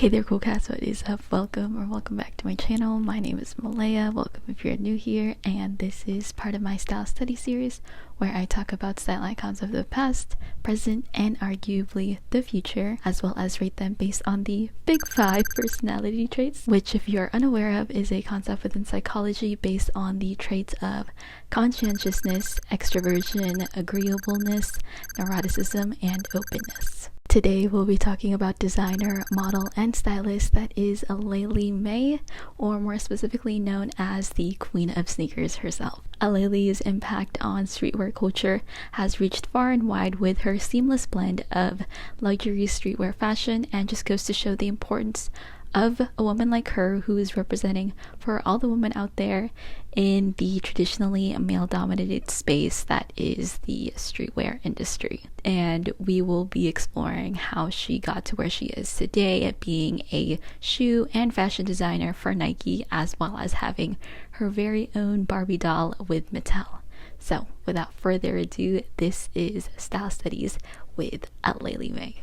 Hey there, cool cats, what is up? Welcome back to my channel. My name is Malaya. Welcome if you're new here, and this is part of my style study series where I talk about style icons of the past, present, and arguably the future, as well as rate them based on the big 5 personality traits, which, if you're unaware of, is a concept within psychology based on the traits of conscientiousness, extroversion, agreeableness, neuroticism, and openness. Today we'll be talking about designer, model, and stylist that is Aleali May, or more specifically known as the Queen of Sneakers herself. Aleali's impact on streetwear culture has reached far and wide with her seamless blend of luxury streetwear fashion, and just goes to show the importance of a woman like her who is representing for all the women out there in the traditionally male-dominated space that is the streetwear industry. And we will be exploring how she got to where she is today at being a shoe and fashion designer for Nike, as well as having her very own Barbie doll with Mattel. So without further ado, this is Style Studies with Aleali May.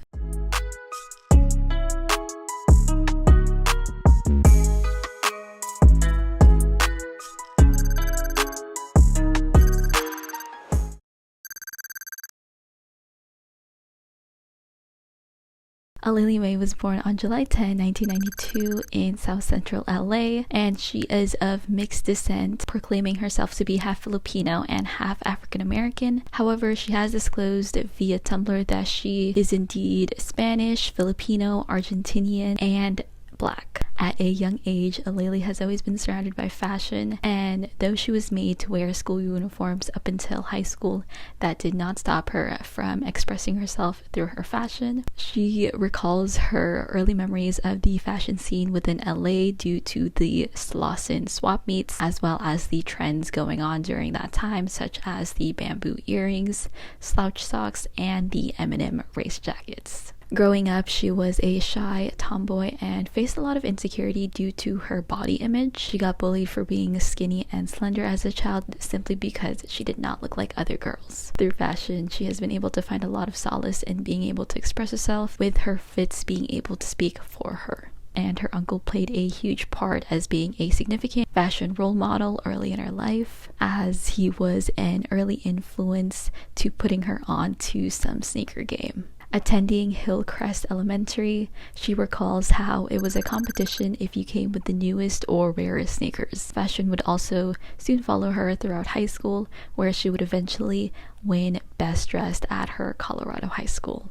Aleali May was born on July 10, 1992 in South Central LA, and she is of mixed descent, proclaiming herself to be half Filipino and half African American. However, she has disclosed via Tumblr that she is indeed Spanish, Filipino, Argentinian, and Black. At a young age, Aleali has always been surrounded by fashion, and though she was made to wear school uniforms up until high school, that did not stop her from expressing herself through her fashion. She recalls her early memories of the fashion scene within LA due to the Slauson swap meets, as well as the trends going on during that time, such as the bamboo earrings, slouch socks, and the Eminem race jackets. Growing up, she was a shy tomboy and faced a lot of insecurity due to her body image. She got bullied for being skinny and slender as a child simply because she did not look like other girls. Through fashion, she has been able to find a lot of solace in being able to express herself, with her fits being able to speak for her. And her uncle played a huge part as being a significant fashion role model early in her life, as he was an early influence to putting her on to some sneaker game. Attending Hillcrest Elementary, she recalls how it was a competition if you came with the newest or rarest sneakers. Fashion would also soon follow her throughout high school, where she would eventually win Best Dressed at her Colorado high school.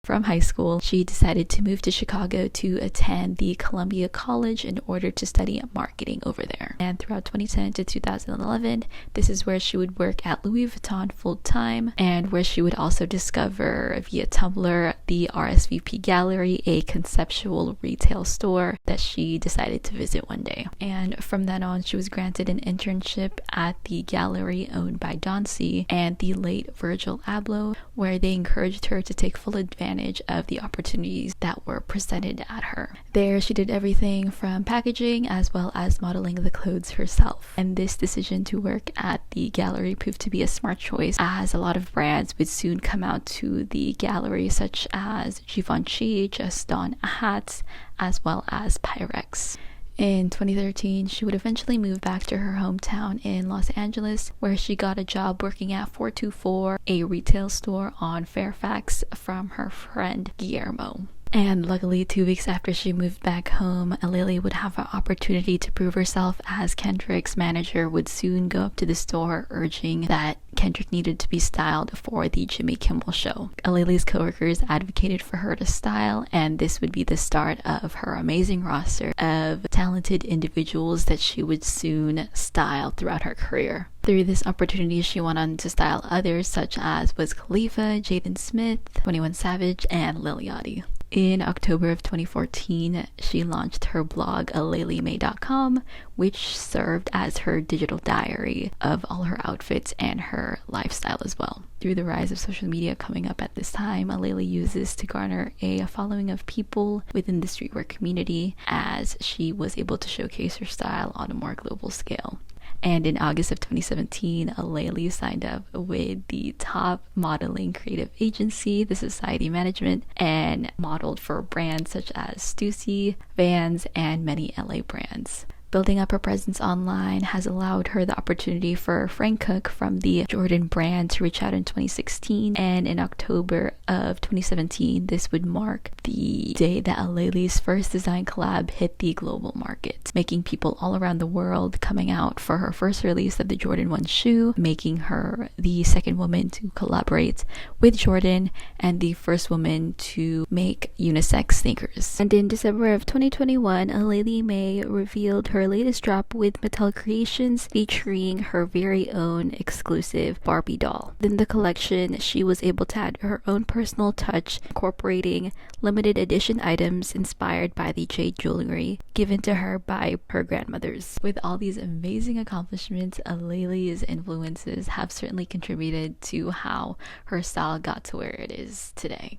From high school, she decided to move to Chicago to attend the Columbia College in order to study marketing over there. And throughout 2010 to 2011, this is where she would work at Louis Vuitton full-time, and where she would also discover via Tumblr the RSVP Gallery, a conceptual retail store that she decided to visit one day. And from then on, she was granted an internship at the gallery owned by Dauncey and the late Virgil Abloh, where they encouraged her to take full advantage of the opportunities that were presented at her. There, she did everything from packaging as well as modeling the clothes herself. And this decision to work at the gallery proved to be a smart choice, as a lot of brands would soon come out to the gallery, such as Givenchy, Just Don Hats, as well as Pyrex. In 2013, she would eventually move back to her hometown in Los Angeles, where she got a job working at 424, a retail store on Fairfax, from her friend Guillermo. And luckily, 2 weeks after she moved back home, Aleali would have an opportunity to prove herself, as Kendrick's manager would soon go up to the store urging that Kendrick needed to be styled for the Jimmy Kimmel show. Aleali's coworkers advocated for her to style, and this would be the start of her amazing roster of talented individuals that she would soon style throughout her career. Through this opportunity, she went on to style others such as Wiz Khalifa, Jaden Smith, 21 Savage, and Lil Yachty. In October of 2014, she launched her blog AlealiMay.com, which served as her digital diary of all her outfits and her lifestyle as well. Through the rise of social media coming up at this time, Aleali uses to garner a following of people within the streetwear community, as she was able to showcase her style on a more global scale. And in August of 2017, Aleali signed up with the top modeling creative agency, the Society Management, and modeled for brands such as Stussy, Vans, and many LA brands. Building up her presence online has allowed her the opportunity for Frank Cook from the Jordan brand to reach out in 2016, and in October of 2017, this would mark the day that Aleali's first design collab hit the global market, making people all around the world coming out for her first release of the Jordan 1 shoe, making her the second woman to collaborate with Jordan and the first woman to make unisex sneakers. And in December of 2021, Aleali May revealed her latest drop with Mattel Creations, featuring her very own exclusive Barbie doll. In the collection, she was able to add her own personal touch, incorporating limited edition items inspired by the jade jewelry given to her by her grandmothers. With all these amazing accomplishments, Aleali's influences have certainly contributed to how her style got to where it is today.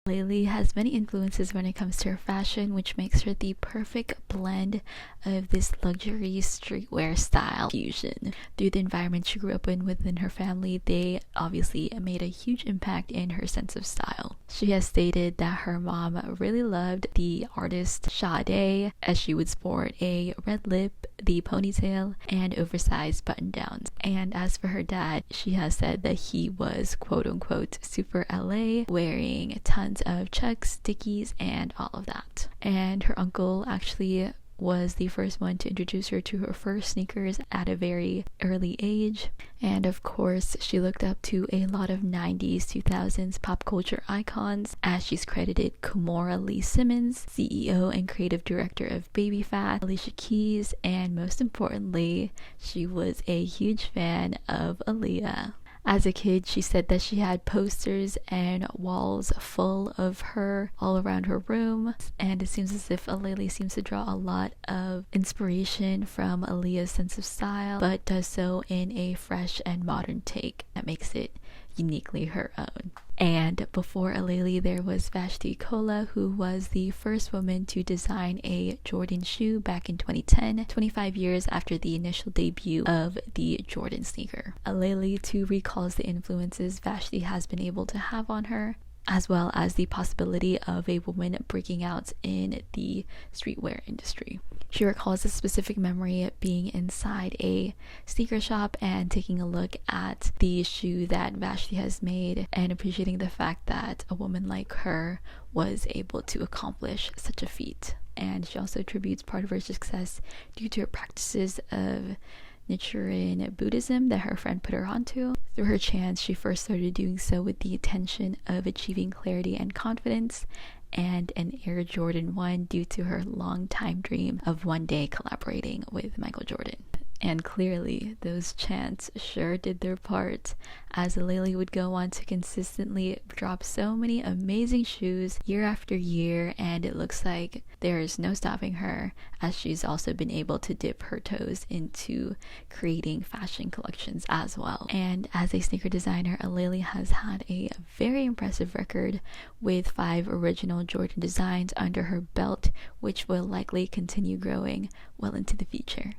Aleali has many influences when it comes to her fashion, which makes her the perfect blend of this luxury streetwear style fusion. Through the environment she grew up in within her family, they obviously made a huge impact in her sense of style. She has stated that her mom really loved the artist Sade, as she would sport a red lip, the ponytail, and oversized button downs. And as for her dad, she has said that he was quote unquote super LA, wearing tons of Chucks, Dickies, and all of that. And her uncle actually was the first one to introduce her to her first sneakers at a very early age. And of course, she looked up to a lot of 90s, 2000s pop culture icons, as she's credited Kimora Lee Simmons, CEO and creative director of Baby Phat, Alicia Keys, and most importantly, she was a huge fan of Aaliyah. As a kid, she said that she had posters and walls full of her all around her room, and it seems as if Aleali seems to draw a lot of inspiration from Aaliyah's sense of style, but does so in a fresh and modern take that makes it uniquely her own. And before Aleali, there was Vashti Kola, who was the first woman to design a Jordan shoe back in 2010, 25 years after the initial debut of the Jordan sneaker. Aleali too recalls the influences Vashti has been able to have on her, as well as the possibility of a woman breaking out in the streetwear industry. She recalls a specific memory being inside a sneaker shop and taking a look at the shoe that Vashti has made and appreciating the fact that a woman like her was able to accomplish such a feat. And she also attributes part of her success due to her practices of Nichiren Buddhism that her friend put her onto. Through her chants, she first started doing so with the intention of achieving clarity and confidence, and an Air Jordan 1 due to her long-time dream of one day collaborating with Michael Jordan. And clearly, those chants sure did their part, as Aleali would go on to consistently drop so many amazing shoes year after year, and it looks like there is no stopping her, as she's also been able to dip her toes into creating fashion collections as well. And as a sneaker designer, Aleali has had a very impressive record with 5 original Jordan designs under her belt, which will likely continue growing well into the future.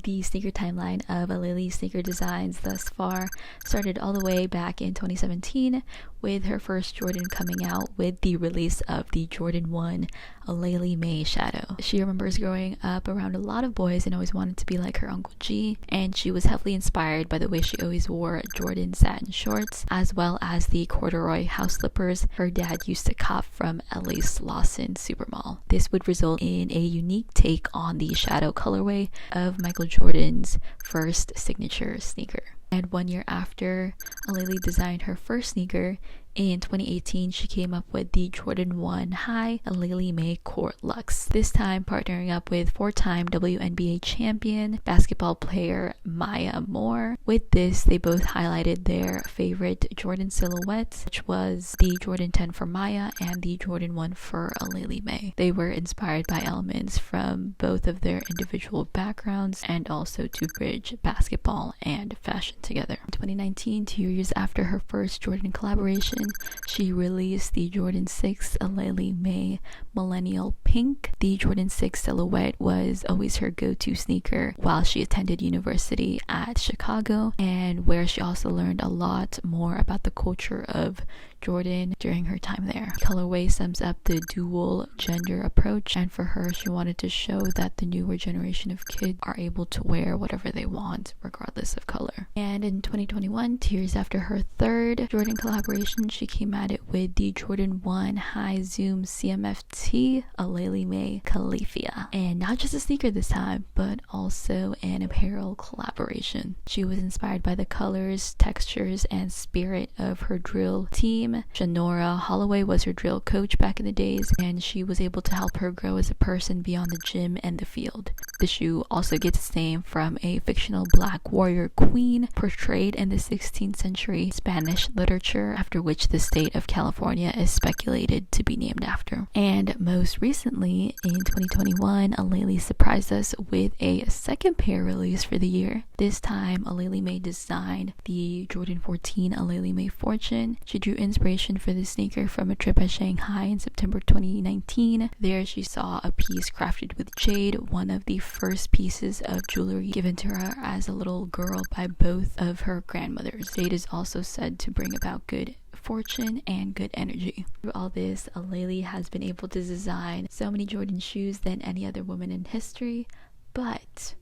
The sneaker timeline of Aleali's sneaker designs thus far started all the way back in 2017 with her first Jordan coming out with the release of the Jordan 1 Aleali May Shadow. She remembers growing up around a lot of boys and always wanted to be like her Uncle G, and she was heavily inspired by the way she always wore Jordan satin shorts, as well as the corduroy house slippers her dad used to cop from LA's Lawson Supermall. This would result in a unique take on the shadow colorway of Michael Jordan's first signature sneaker. And 1 year after Aleali designed her first sneaker, in 2018, she came up with the Jordan 1 High Aleali May Court Luxe, this time partnering up with 4-time WNBA champion basketball player Maya Moore. With this, they both highlighted their favorite Jordan silhouettes, which was the Jordan 10 for Maya and the Jordan 1 for Aleali May. They were inspired by elements from both of their individual backgrounds and also to bridge basketball and fashion together. In 2019, 2 years after her first Jordan collaboration, she released the Jordan 6 Aleali May Millennial Pink. The Jordan 6 silhouette was always her go-to sneaker while she attended university at Chicago, and where she also learned a lot more about the culture of Jordan during her time there. Colorway sums up the dual gender approach, and for her, she wanted to show that the newer generation of kids are able to wear whatever they want regardless of color. And in 2021, 2 years after her third Jordan collaboration, she came at it with the Jordan 1 High Zoom CMFT Aleali May Califia, and not just a sneaker this time, but also an apparel collaboration. She was inspired by the colors, textures, and spirit of her drill team. Shanora Holloway was her drill coach back in the days, and she was able to help her grow as a person beyond the gym and the field. The shoe also gets its name from a fictional black warrior queen portrayed in the 16th century Spanish literature, after which the state of California is speculated to be named after. And most recently, in 2021, Aleali surprised us with a second pair release for the year. This time, Aleali May designed the Jordan 14 Aleali May Fortune. She drew inspiration for this sneaker from a trip at Shanghai in September 2019. There she saw a piece crafted with jade, one of the first pieces of jewelry given to her as a little girl by both of her grandmothers. Jade is also said to bring about good fortune and good energy. Through all this, Aleali has been able to design so many Jordan shoes than any other woman in history, but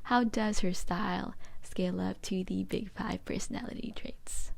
how does her style scale up to the big 5 personality traits?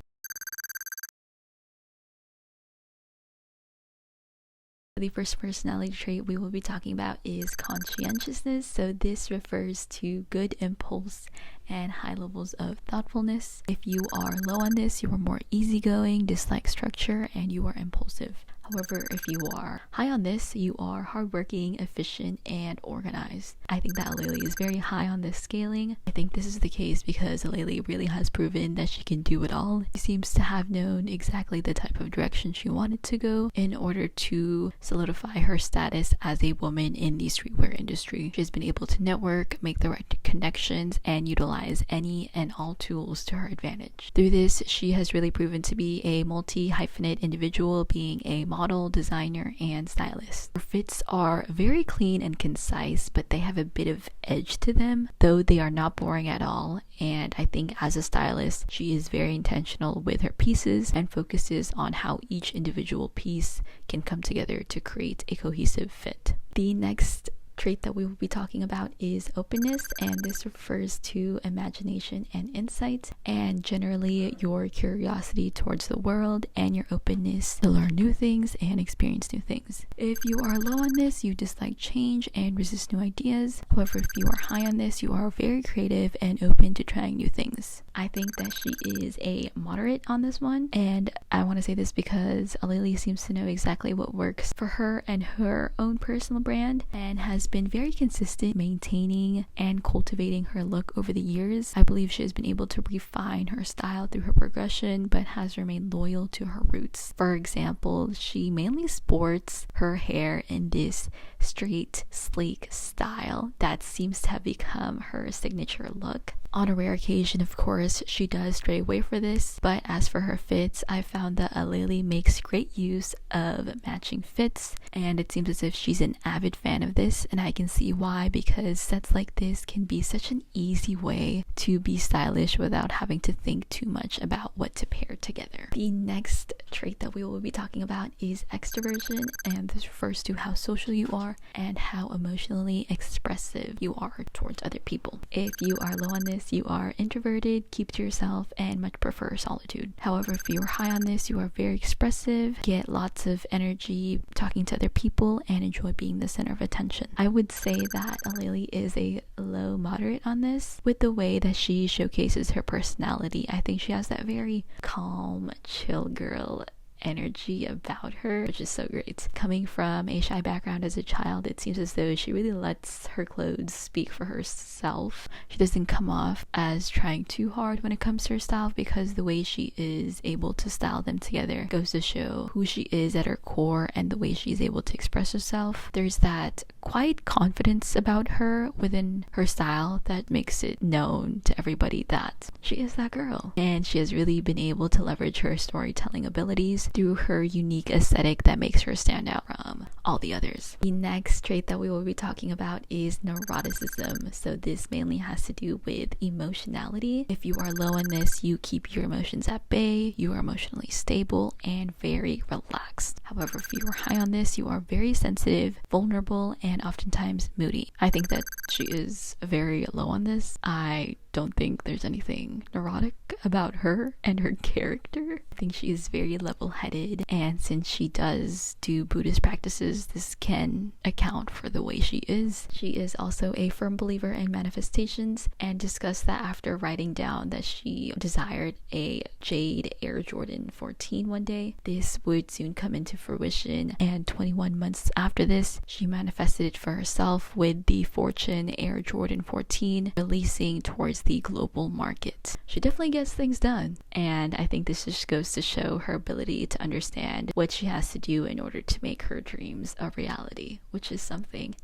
The first personality trait we will be talking about is conscientiousness. So this refers to good impulse and high levels of thoughtfulness. If you are low on this, you are more easygoing, dislike structure, and you are impulsive. However, if you are high on this, you are hardworking, efficient, and organized. I think that Aleali is very high on this scaling. I think this is the case because Aleali really has proven that she can do it all. She seems to have known exactly the type of direction she wanted to go in order to solidify her status as a woman in the streetwear industry. She has been able to network, make the right connections, and utilize any and all tools to her advantage. Through this, she has really proven to be a multi-hyphenate individual, being a model, designer, and stylist. Her fits are very clean and concise, but they have a bit of edge to them, though they are not boring at all. And I think as a stylist, she is very intentional with her pieces and focuses on how each individual piece can come together to create a cohesive fit. The next trait that we will be talking about is openness, and this refers to imagination and insight, and generally your curiosity towards the world and your openness to learn new things and experience new things. If you are low on this, you dislike change and resist new ideas. However, if you are high on this, you are very creative and open to trying new things. I think that she is a moderate on this one, and I want to say this because Aleali seems to know exactly what works for her and her own personal brand, and has been very consistent maintaining and cultivating her look over the years. I believe she has been able to refine her style through her progression, but has remained loyal to her roots. For example, she mainly sports her hair in this straight, sleek style that seems to have become her signature look. On a rare occasion, of course, she does stray away for this, but as for her fits, I found that Aleali makes great use of matching fits, and it seems as if she's an avid fan of this, and I can see why, because sets like this can be such an easy way to be stylish without having to think too much about what to pair together. The next trait that we will be talking about is extroversion, and this refers to how social you are and how emotionally expressive you are towards other people. If you are low on this, you are introverted, keep to yourself, and much prefer solitude. However, if you are high on this, you are very expressive, get lots of energy talking to other people, and enjoy being the center of attention. I would say that Aleali is a low moderate on this with the way that she showcases her personality. I think she has that very calm, chill girl energy about her, which is so great. Coming from a shy background as a child, it seems as though she really lets her clothes speak for herself. She doesn't come off as trying too hard when it comes to her style, because the way she is able to style them together goes to show who she is at her core and the way she's able to express herself. There's that quiet confidence about her within her style that makes it known to everybody that she is that girl, and she has really been able to leverage her storytelling abilities through her unique aesthetic that makes her stand out from all the others. The next trait that we will be talking about is neuroticism. So this mainly has to do with emotionality. If you are low on this, you keep your emotions at bay, you are emotionally stable, and very relaxed. However, if you are high on this, you are very sensitive, vulnerable, and oftentimes moody. I think that she is very low on this. I don't think there's anything neurotic about her and her character. I think she is very level-headed, and since she does do Buddhist practices, this can account for the way she is. She is also a firm believer in manifestations and discussed that after writing down that she desired a jade Air Jordan 14 one day. This would soon come into fruition, and 21 months after this, she manifested it for herself with the Fortune Air Jordan 14 releasing towards the global market. She definitely gets things done, and I think this just goes to show her ability to understand what she has to do in order to make her dreams a reality, which is something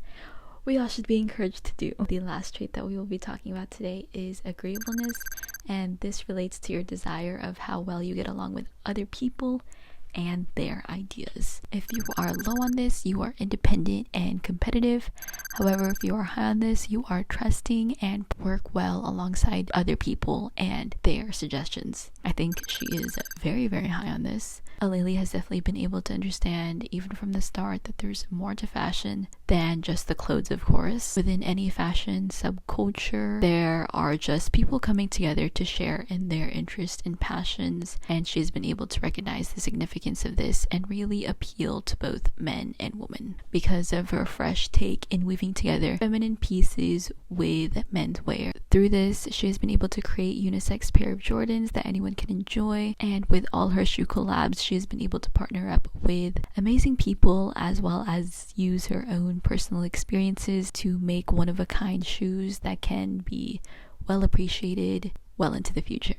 we all should be encouraged to do. The last trait that we will be talking about today is agreeableness, and this relates to your desire of how well you get along with other people and their ideas. If you are low on this, you are independent and competitive. However, if you are high on this, you are trusting and work well alongside other people and their suggestions. I think she is very, very high on this. Aleali has definitely been able to understand, even from the start, that there's more to fashion than just the clothes, of course. Within any fashion subculture, there are just people coming together to share in their interests and passions, and she's been able to recognize the significance of this and really appeal to both men and women because of her fresh take in weaving together feminine pieces with menswear. Through this, she has been able to create unisex pair of Jordans that anyone can enjoy, and with all her shoe collabs, she has been able to partner up with amazing people as well as use her own personal experiences to make one-of-a-kind shoes that can be well appreciated well into the future.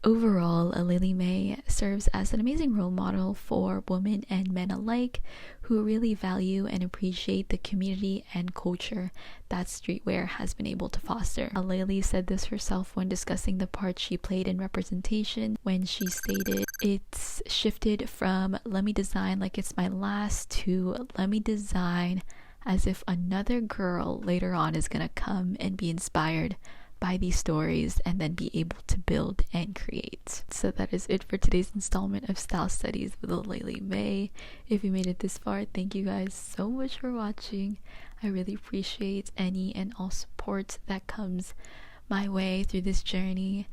Overall, Aleali serves as an amazing role model for women and men alike who really value and appreciate the community and culture that streetwear has been able to foster. Aleali said this herself when discussing the part she played in representation, when she stated, "It's shifted from let me design like it's my last to let me design as if another girl later on is gonna come and be inspired by these stories and then be able to build and create." So that is it for today's installment of Style Studies with Aleali. If you made it this far, thank you guys so much for watching. I really appreciate any and all support that comes my way through this journey.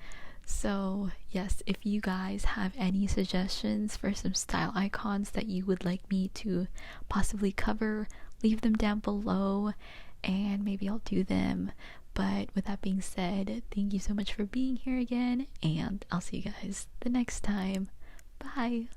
So yes, if you guys have any suggestions for some style icons that you would like me to possibly cover, leave them down below and maybe I'll do them. But with that being said, thank you so much for being here again, and I'll see you guys the next time. Bye!